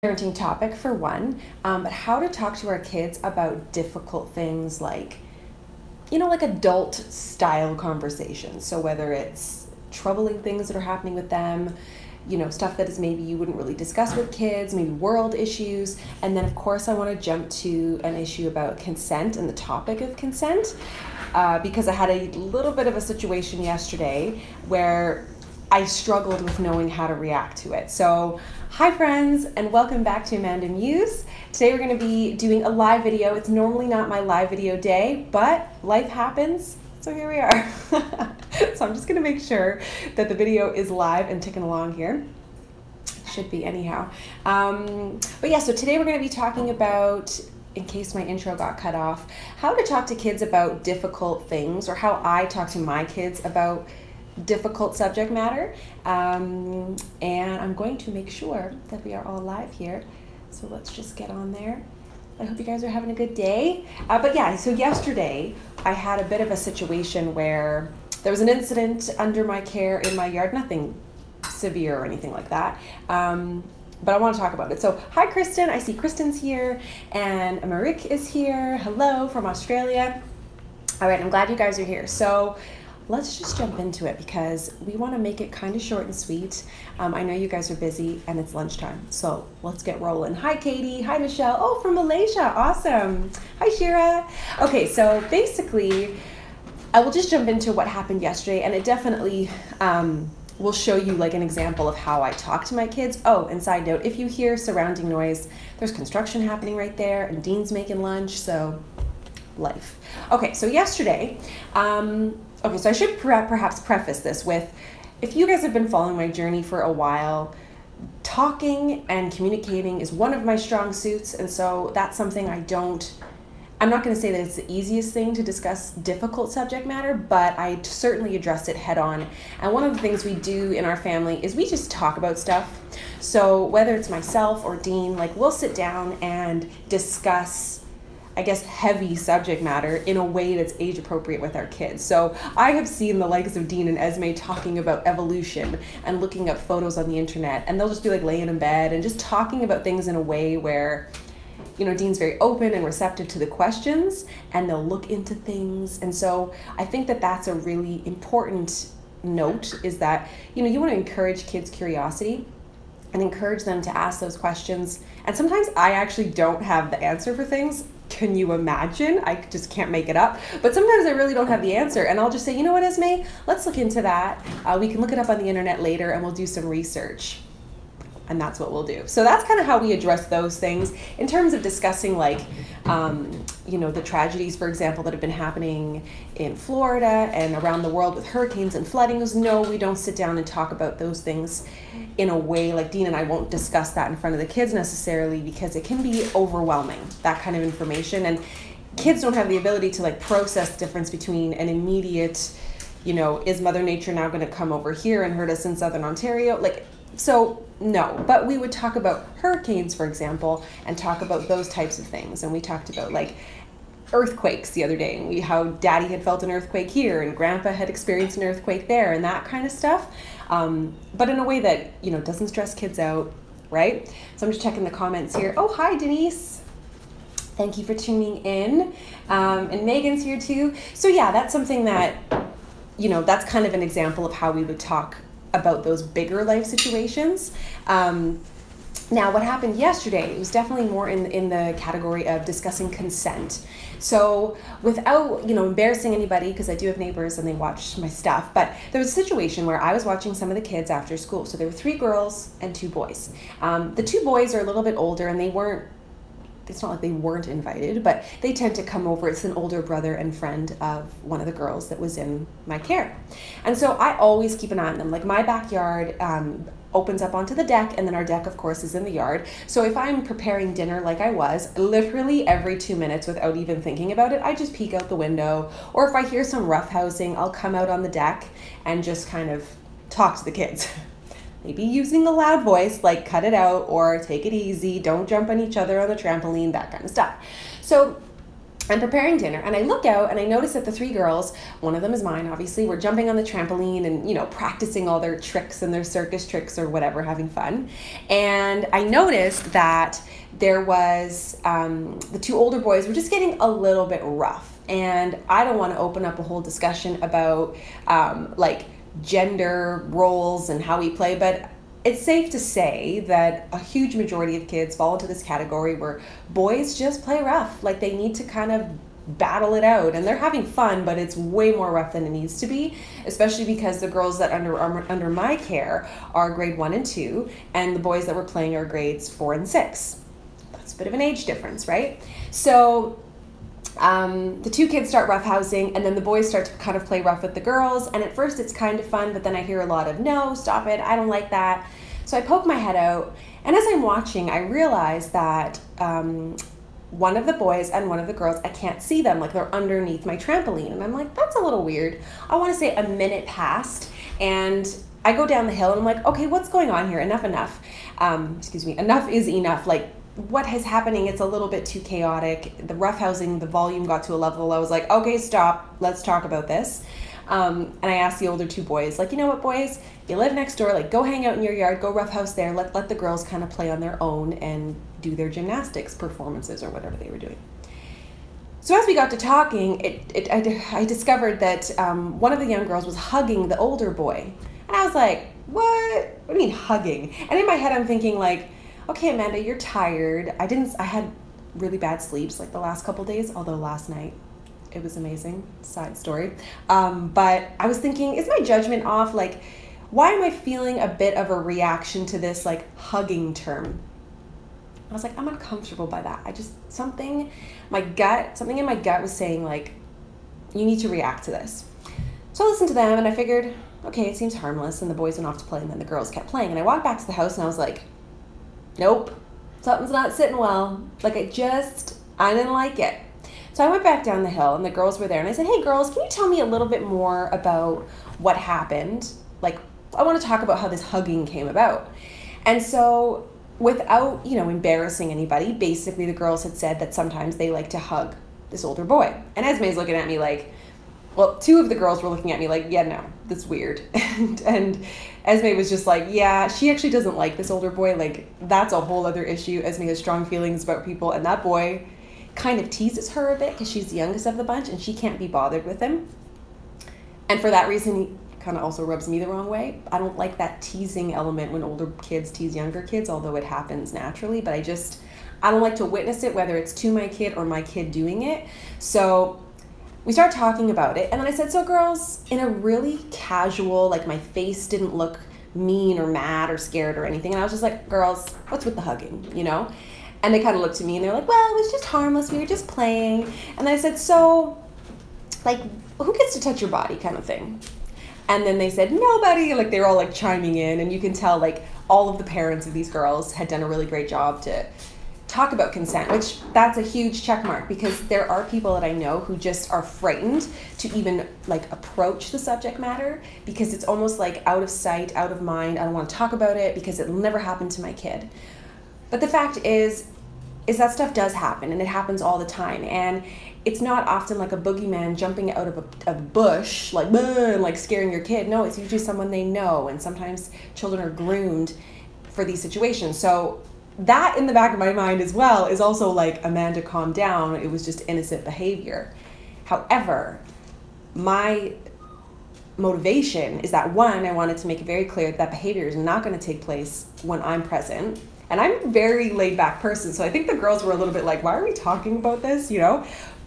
parenting topic for one, but how to talk to our kids about difficult things like, like adult style conversations. So whether it's troubling things that are happening with them, stuff that is maybe you wouldn't really discuss with kids, maybe world issues. And then of course I want to jump to an issue about consent and the topic of consent, because I had a little bit of a situation yesterday where I struggled with knowing how to react to it. So, hi friends, and welcome back to AmandaMuse. Today we're going to be doing a live video. It's normally not my live video day, but life happens, so here we are. So I'm just going to make sure that the video is live and ticking along here. Should be anyhow. But yeah, so today we're going to be talking about, in case my intro got cut off, how to talk to kids about difficult things, or how I talk to my kids about difficult subject matter, and I'm going to make sure that we are all live here, so let's just get on there. I hope you guys are having a good day. But yeah, so yesterday I had a bit of a situation where there was an incident under my care in my yard, nothing severe or anything like that, but I want to talk about it. So hi Kristen, I see Kristen's here, and Marik is here. Hello from Australia. All right, I'm glad you guys are here. So let's just jump into it because we want to make it kind of short and sweet. I know you guys are busy and it's lunchtime, so let's get rolling. Hi Katie, hi Michelle, oh from Malaysia, awesome. Hi Shira. Okay, so basically I will just jump into what happened yesterday, and it definitely will show you like an example of how I talk to my kids. Oh, and side note, if you hear surrounding noise, there's construction happening right there and Dean's making lunch, so life. Okay, so yesterday, okay, so I should perhaps preface this with, if you guys have been following my journey for a while, talking and communicating is one of my strong suits, and so that's something I'm not going to say that it's the easiest thing to discuss difficult subject matter, but I certainly address it head on. And one of the things we do in our family is we just talk about stuff. So whether it's myself or Dean, like we'll sit down and discuss, I guess, heavy subject matter in a way that's age appropriate with our kids. So I have seen the likes of Dean and Esme talking about evolution and looking up photos on the internet, and they'll just be like laying in bed and just talking about things in a way where, Dean's very open and receptive to the questions, and they'll look into things. And so I think that that's a really important note, is that, you want to encourage kids' curiosity and encourage them to ask those questions. And sometimes I actually don't have the answer for things. Can you imagine? I just can't make it up. But sometimes I really don't have the answer, and I'll just say, you know what, Esme, let's look into that. We can look it up on the internet later, and we'll do some research. And that's what we'll do. So that's kind of how we address those things. In terms of discussing like, the tragedies, for example, that have been happening in Florida and around the world with hurricanes and floodings, no, we don't sit down and talk about those things in a way like Dean and I won't discuss that in front of the kids necessarily, because it can be overwhelming, that kind of information. And kids don't have the ability to like process the difference between an immediate, is Mother Nature now going to come over here and hurt us in Southern Ontario? So no, but we would talk about hurricanes, for example, and talk about those types of things. And we talked about like earthquakes the other day, and how Daddy had felt an earthquake here and Grandpa had experienced an earthquake there, and that kind of stuff. But in a way that, doesn't stress kids out, right? So I'm just checking the comments here. Oh, hi, Denise. Thank you for tuning in. And Megan's here too. So yeah, that's something that, that's kind of an example of how we would talk about those bigger life situations. Now, what happened yesterday, it was definitely more in the category of discussing consent. So without, embarrassing anybody, because I do have neighbors and they watch my stuff, but there was a situation where I was watching some of the kids after school. So there were 3 girls and 2 boys. The 2 boys are a little bit older, and it's not like they weren't invited, but they tend to come over. It's an older brother and friend of one of the girls that was in my care. And so I always keep an eye on them. Like my backyard opens up onto the deck, and then our deck, of course, is in the yard. So if I'm preparing dinner like I was, literally every 2 minutes without even thinking about it, I just peek out the window. Or if I hear some roughhousing, I'll come out on the deck and just kind of talk to the kids. Maybe using a loud voice, like cut it out or take it easy, don't jump on each other on the trampoline, that kind of stuff. So I'm preparing dinner, and I look out and I notice that the three girls, one of them is mine, obviously, were jumping on the trampoline and, practicing all their tricks and their circus tricks or whatever, having fun. And I noticed that there was, the two older boys were just getting a little bit rough. And I don't want to open up a whole discussion about, gender roles and how we play, but it's safe to say that a huge majority of kids fall into this category where boys just play rough. Like, they need to kind of battle it out, and they're having fun, but it's way more rough than it needs to be, especially because the girls that under my care are grade 1 and 2, and the boys that we're playing are grades 4 and 6. That's a bit of an age difference, right? So the two kids start roughhousing, and then the boys start to kind of play rough with the girls, and at first it's kind of fun, but then I hear a lot of, no, stop it, I don't like that. So I poke my head out, and as I'm watching, I realize that one of the boys and one of the girls, I can't see them, like they're underneath my trampoline, and I'm like, that's a little weird. I want to say a minute passed, and I go down the hill, and I'm like, okay, what's going on here? Enough. Enough is enough. Like, what is happening? It's a little bit too chaotic. The roughhousing, the volume got to a level I was like, okay, stop, let's talk about this. And I asked the older two boys, like, you know what, boys, you live next door, like, go hang out in your yard, go roughhouse there, let the girls kind of play on their own and do their gymnastics performances or whatever they were doing. So as we got to talking, I discovered that one of the young girls was hugging the older boy. And I was like, what do you mean hugging? And in my head I'm thinking, like, okay, Amanda, you're tired. I had really bad sleeps like the last couple days, although last night it was amazing. Side story. But I was thinking, is my judgment off? Like, why am I feeling a bit of a reaction to this, like, hugging term? I was like, I'm uncomfortable by that. Something in my gut was saying, like, you need to react to this. So I listened to them, and I figured, okay, it seems harmless, and the boys went off to play, and then the girls kept playing. And I walked back to the house, and I was like, nope, something's not sitting well. Like, I didn't like it. So I went back down the hill, and the girls were there, and I said, hey, girls, can you tell me a little bit more about what happened? Like, I want to talk about how this hugging came about. And so without, embarrassing anybody, basically the girls had said that sometimes they like to hug this older boy. And Esme's looking at me like, well, two of the girls were looking at me like, yeah, no, that's weird. and Esme was just like, yeah, she actually doesn't like this older boy. Like, that's a whole other issue. Esme has strong feelings about people, and that boy kind of teases her a bit because she's the youngest of the bunch, and she can't be bothered with him. And for that reason, he kind of also rubs me the wrong way. I don't like that teasing element when older kids tease younger kids, although it happens naturally, but I don't like to witness it, whether it's to my kid or my kid doing it. So we started talking about it, and then I said, so girls, in a really casual, like, my face didn't look mean or mad or scared or anything, and I was just like, girls, what's with the hugging, And they kind of looked at me, and they're like, well, it was just harmless, we were just playing. And then I said, so, like, who gets to touch your body kind of thing? And then they said, nobody. Like, they were all, like, chiming in, and you can tell, like, all of the parents of these girls had done a really great job to talk about consent, which that's a huge check mark, because there are people that I know who just are frightened to even, like, approach the subject matter, because it's almost like out of sight, out of mind. I don't want to talk about it because it'll never happen to my kid. But the fact is that stuff does happen, and it happens all the time. And it's not often like a boogeyman jumping out of a bush, like, and like scaring your kid. No, it's usually someone they know, and sometimes children are groomed for these situations. So that in the back of my mind as well is also like, Amanda, calm down. It was just innocent behavior. However, my motivation is that, one, I wanted to make it very clear that behavior is not going to take place when I'm present. And I'm a very laid back person, so I think the girls were a little bit like, why are we talking about this,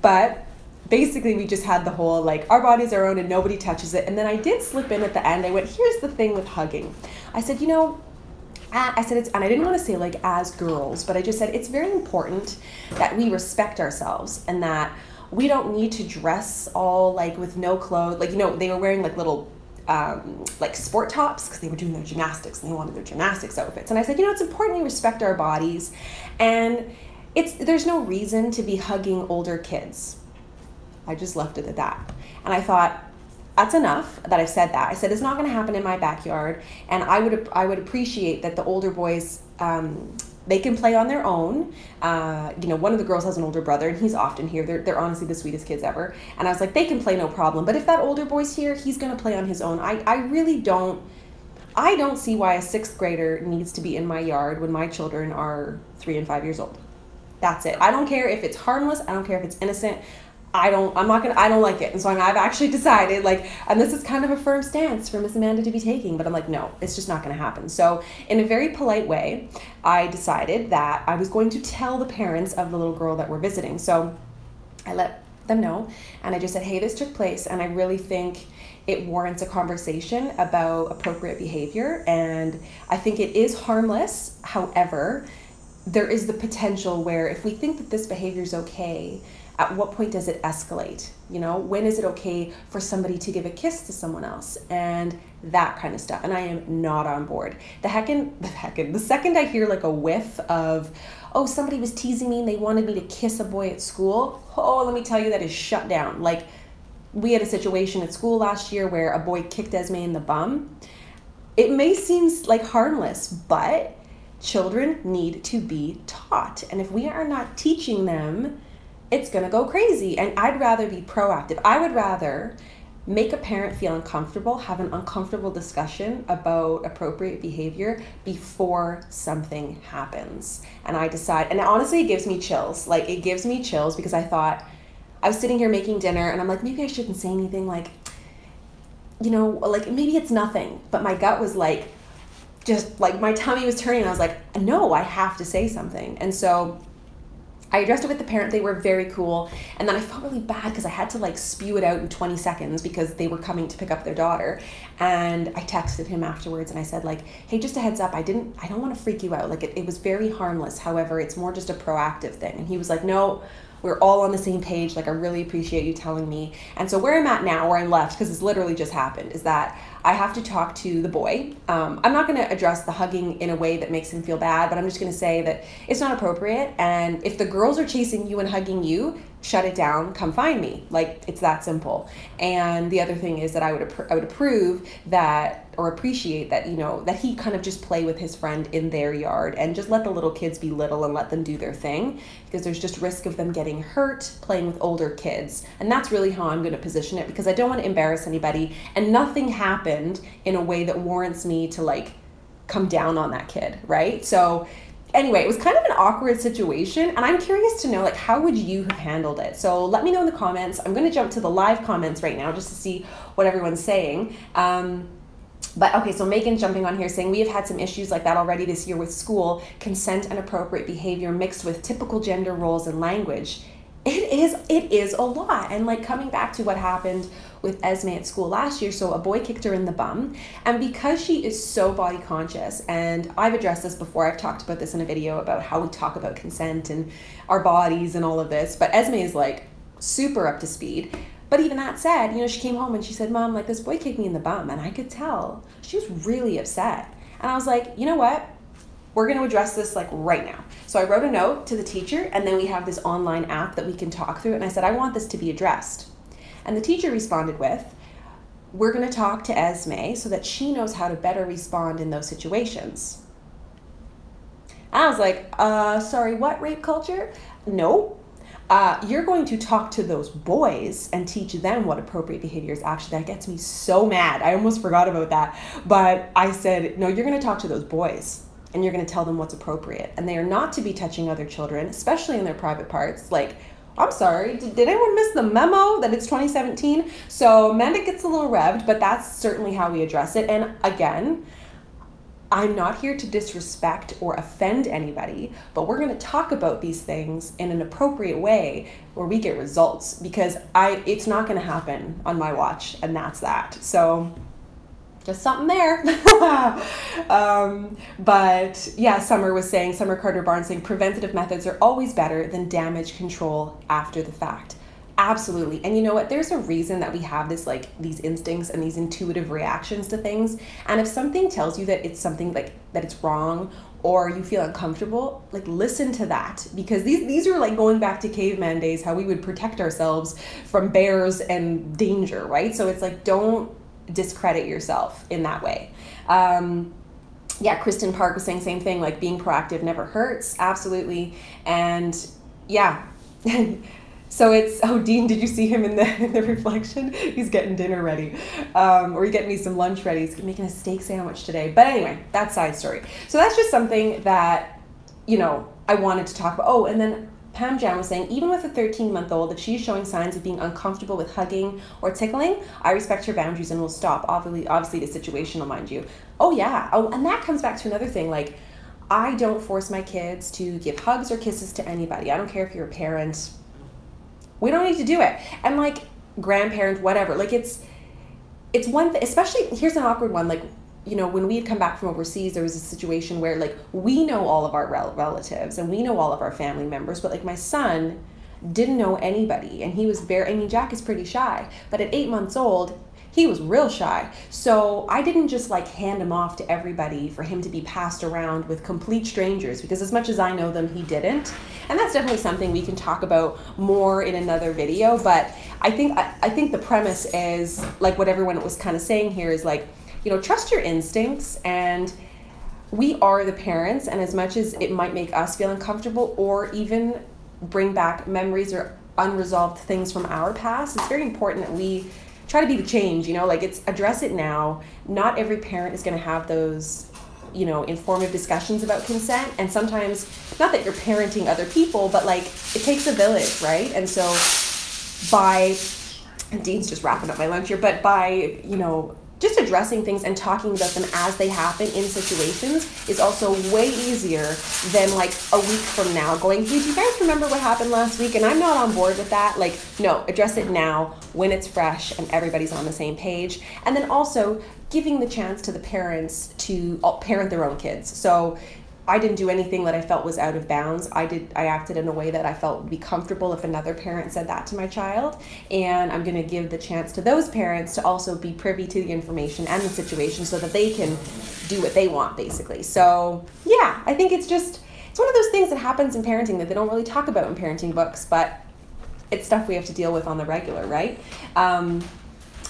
But basically we just had the whole, like, our bodies are our own and nobody touches it. And then I did slip in at the end. I went, here's the thing with hugging. I said, it's, and I didn't want to say like as girls, but I just said it's very important that we respect ourselves, and that we don't need to dress all like with no clothes. Like, they were wearing like little like sport tops because they were doing their gymnastics and they wanted their gymnastics outfits. And I said, it's important we respect our bodies, and there's no reason to be hugging older kids. I just left it at that. And I thought, that's enough that I've said that. I said, it's not going to happen in my backyard, and I would appreciate that the older boys they can play on their own. One of the girls has an older brother, and he's often here. They're honestly the sweetest kids ever. And I was like, they can play no problem. But if that older boy's here, he's going to play on his own. I really don't. I don't see why a 6th grader needs to be in my yard when my children are 3 and 5 years old. That's it. I don't care if it's harmless. I don't care if it's innocent. I don't like it. And so I've actually decided, and this is kind of a firm stance for Miss Amanda to be taking, but I'm like, no, it's just not going to happen. So in a very polite way, I decided that I was going to tell the parents of the little girl that we're visiting. So I let them know, and I just said, hey, this took place, and I really think it warrants a conversation about appropriate behavior. And I think it is harmless. However, there is the potential where if we think that this behavior is okay, at what point does it escalate? When is it okay for somebody to give a kiss to someone else and that kind of stuff? And I am not on board. The second I hear a whiff of, oh, somebody was teasing me and they wanted me to kiss a boy at school, oh, let me tell you, that is shut down. We had a situation at school last year where a boy kicked Esme in the bum. It may seem harmless, but children need to be taught. And if we are not teaching them, it's going to go crazy. And I'd rather be proactive. I would rather make a parent feel uncomfortable, have an uncomfortable discussion about appropriate behavior before something happens. And I decide, and honestly, it gives me chills. It gives me chills because I thought, I was sitting here making dinner and I'm like, maybe I shouldn't say anything, maybe it's nothing. But my gut was my tummy was turning and I was like, no, I have to say something. And so I addressed it with the parent. They were very cool. And then I felt really bad because I had to spew it out in 20 seconds because they were coming to pick up their daughter. And I texted him afterwards and I said hey, just a heads up, I don't want to freak you out. It was very harmless. However, it's more just a proactive thing. And he was like, no, we're all on the same page. I really appreciate you telling me. And so where I'm at now, where I'm left, because it's literally just happened, is that I have to talk to the boy. I'm not going to address the hugging in a way that makes him feel bad, but I'm just going to say that it's not appropriate. And if the girls are chasing you and hugging you, shut it down, come find me. It's that simple. And the other thing is that I would approve that, or appreciate that, that he kind of just play with his friend in their yard and just let the little kids be little and let them do their thing, because there's just risk of them getting hurt playing with older kids. And that's really how I'm going to position it, because I don't want to embarrass anybody, and nothing happened in a way that warrants me to come down on that kid, right? So anyway, it was kind of an awkward situation, and I'm curious to know, how would you have handled it? So let me know in the comments. I'm going to jump to the live comments right now just to see what everyone's saying. But okay, so Megan jumping on here saying, we have had some issues like that already this year with school, consent and appropriate behavior mixed with typical gender roles and language. It is a lot. And coming back to what happened with Esme at school last year, so a boy kicked her in the bum, and because she is so body conscious, and I've addressed this before, I've talked about this in a video about how we talk about consent and our bodies and all of this, but Esme is super up to speed. But even that said, she came home and she said, Mom, this boy kicked me in the bum, and I could tell she was really upset. And I was like, you know what? We're going to address this right now. So I wrote a note to the teacher, and then we have this online app that we can talk through. And I said, I want this to be addressed. And the teacher responded with, we're going to talk to Esme so that she knows how to better respond in those situations. And I was like, sorry, what, rape culture? No. You're going to talk to those boys and teach them what appropriate behavior is. Actually, that gets me so mad. I almost forgot about that. But I said, no, you're going to talk to those boys and you're going to tell them what's appropriate. And they are not to be touching other children, especially in their private parts. I'm sorry, did anyone miss the memo that it's 2017? So Amanda gets a little revved, but that's certainly how we address it. And again, I'm not here to disrespect or offend anybody, but we're going to talk about these things in an appropriate way where we get results, because it's not going to happen on my watch, and that's that. So just something there. But yeah, Summer Carter Barnes saying preventative methods are always better than damage control after the fact. Absolutely. And you know what? There's a reason that we have this, these instincts and these intuitive reactions to things. And if something tells you that it's something that it's wrong, or you feel uncomfortable, listen to that, because these are going back to caveman days, how we would protect ourselves from bears and danger, right? So it's don't discredit yourself in that way. Yeah, Kristen Park was saying same thing, like being proactive never hurts. Absolutely. And yeah. So it's, oh, Dean, did you see him in the reflection? He's getting dinner ready. Or he's getting me some lunch ready. He's making a steak sandwich today. But anyway, that's side story. So that's just something that, I wanted to talk about. Oh, and then Pam Jan was saying, even with a 13-month-old, if she's showing signs of being uncomfortable with hugging or tickling, I respect her boundaries and will stop. Obviously, the situational, mind you. Oh, yeah. Oh, and that comes back to another thing. Like, I don't force my kids to give hugs or kisses to anybody. I don't care if you're a parent. We don't need to do it. And like grandparent, whatever. Like it's one thing, especially, here's an awkward one. Like, when we had come back from overseas, there was a situation where like we know all of our relatives and we know all of our family members, but like my son didn't know anybody, and he was Jack is pretty shy, but at 8 months old, he was real shy. So I didn't just like hand him off to everybody for him to be passed around with complete strangers, because as much as I know them, he didn't. And that's definitely something we can talk about more in another video. But I think the premise is like what everyone was kind of saying here is like, trust your instincts, and we are the parents, and as much as it might make us feel uncomfortable or even bring back memories or unresolved things from our past, it's very important that we try to be the change, like it's address it now. Not every parent is going to have those, informative discussions about consent. And sometimes, not that you're parenting other people, but like it takes a village, right? And so and Dean's just wrapping up my lunch here, but by, just addressing things and talking about them as they happen in situations is also way easier than like a week from now going, hey, do you guys remember what happened last week? And I'm not on board with that. Like, no, address it now when it's fresh and everybody's on the same page. And then also giving the chance to the parents to parent their own kids. So I didn't do anything that I felt was out of bounds. I acted in a way that I felt would be comfortable if another parent said that to my child. And I'm going to give the chance to those parents to also be privy to the information and the situation so that they can do what they want, basically. So yeah, I think it's one of those things that happens in parenting that they don't really talk about in parenting books, but it's stuff we have to deal with on the regular, right?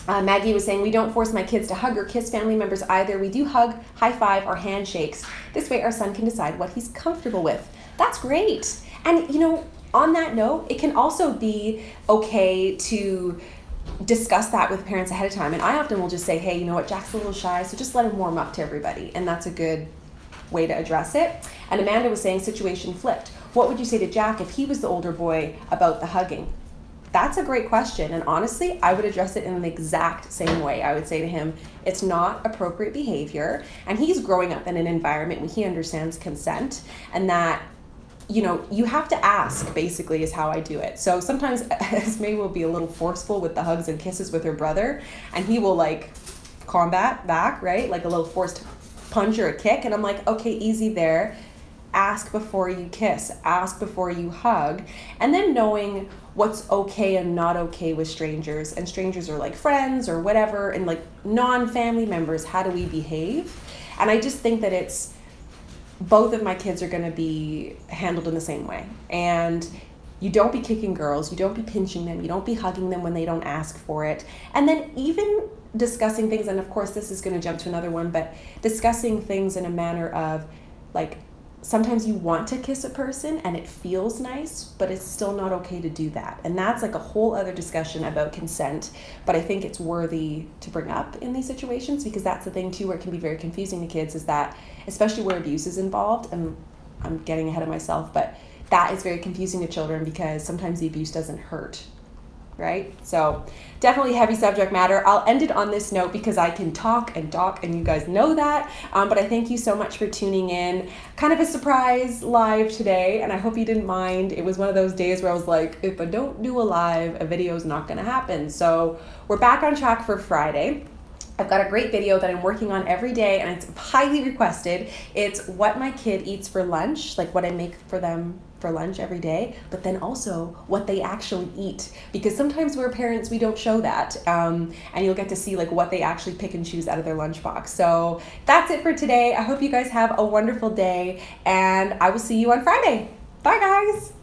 Maggie was saying, we don't force my kids to hug or kiss family members either. We do hug, high five, or handshakes. This way our son can decide what he's comfortable with. That's great. And, on that note, it can also be okay to discuss that with parents ahead of time. And I often will just say, hey, you know what, Jack's a little shy, so just let him warm up to everybody. And that's a good way to address it. And Amanda was saying, situation flipped. What would you say to Jack if he was the older boy about the hugging? That's a great question. And honestly, I would address it in the exact same way. I would say to him, it's not appropriate behavior. And he's growing up in an environment where he understands consent, and that, you have to ask, basically, is how I do it. So sometimes Esme will be a little forceful with the hugs and kisses with her brother, and he will like combat back, right? Like a little forced punch or a kick. And I'm like, okay, easy there. Ask before you kiss, ask before you hug, and then knowing what's okay and not okay with strangers. And strangers are like friends or whatever, and like non-family members, how do we behave? And I just think that it's, both of my kids are going to be handled in the same way. And you don't be kicking girls, you don't be pinching them, you don't be hugging them when they don't ask for it. And then even discussing things, and of course this is going to jump to another one, but discussing things in a manner of like, sometimes you want to kiss a person and it feels nice, but it's still not okay to do that. And that's like a whole other discussion about consent. But I think it's worthy to bring up in these situations, because that's the thing too, where it can be very confusing to kids, is that, especially where abuse is involved, and I'm getting ahead of myself, but that is very confusing to children because sometimes the abuse doesn't hurt. Right? So definitely heavy subject matter. I'll end it on this note because I can talk and you guys know that. But I thank you so much for tuning in. Kind of a surprise live today, and I hope you didn't mind. It was one of those days where I was like, if I don't do a live, a video is not going to happen. So we're back on track for Friday. I've got a great video that I'm working on every day, and it's highly requested. It's what my kid eats for lunch, like what I make for them for lunch every day, but then also what they actually eat, because sometimes we're parents, we don't show that, and you'll get to see like what they actually pick and choose out of their lunchbox. So that's it for today. I hope you guys have a wonderful day, and I will see you on Friday. Bye guys.